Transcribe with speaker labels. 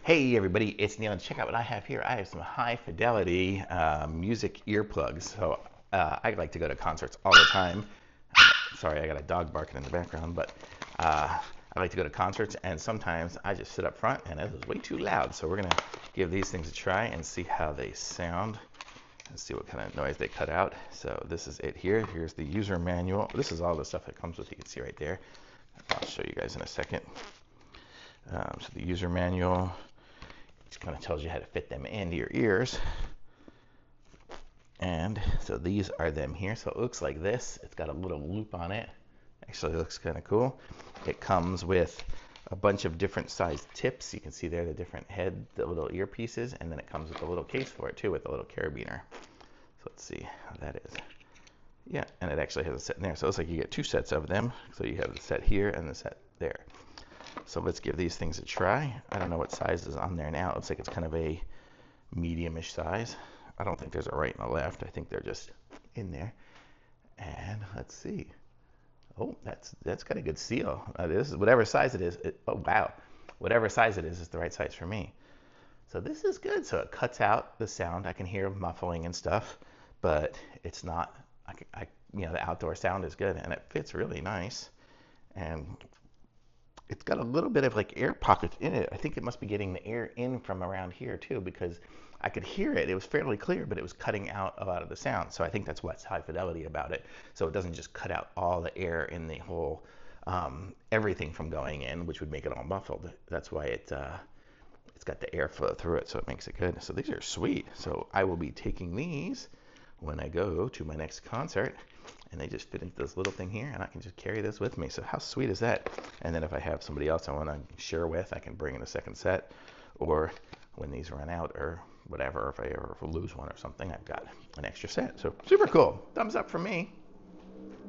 Speaker 1: Hey everybody, it's Neil, and check out what I have here. I have some high fidelity music earplugs. So I like to go to concerts all the time. Sorry, I got a dog barking in the background, but I like to go to concerts, and sometimes I just sit up front and it is way too loud. So we're gonna give these things a try and see how they sound and see what kind of noise they cut out. So this is it here. Here's the user manual. This is all the stuff that comes with it. You can see right there. I'll show you guys in a second. So the user manual just kind of tells you how to fit them into your ears. And so these are them here. So it looks like this. It's got a little loop on it. Actually looks kind of cool. It comes with a bunch of different sized tips. You can see there the different the little earpieces, and then it comes with a little case for it too, with a little carabiner. So let's see how that is. Yeah, and it actually has a set in there. So it looks like you get two sets of them. So you have the set here and the set there. So let's give these things a try. I don't know what size is on there now. It looks like it's kind of a medium-ish size. I don't think there's a right and a left. I think they're just in there. And let's see. Oh, that's got a good seal. This is whatever size it is. Oh wow, whatever size it is the right size for me. So this is good. So it cuts out the sound. I can hear muffling and stuff, but it's not. The outdoor sound is good, and it fits really nice. And it's got a little bit of like air pockets in it. I think it must be getting the air in from around here too, because I could hear it. It was fairly clear, but it was cutting out a lot of the sound. So I think that's what's high fidelity about it. So it doesn't just cut out all the air in the whole, everything from going in, which would make it all muffled. That's why it's got the airflow through it, so it makes it good. So these are sweet. So I will be taking these when I go to my next concert, and they just fit into this little thing here, and I can just carry this with me. So how sweet is that? And then if I have somebody else I want to share with, I can bring in a second set, or when these run out or whatever, if I ever lose one or something, I've got an extra set. So super cool. Thumbs up from me.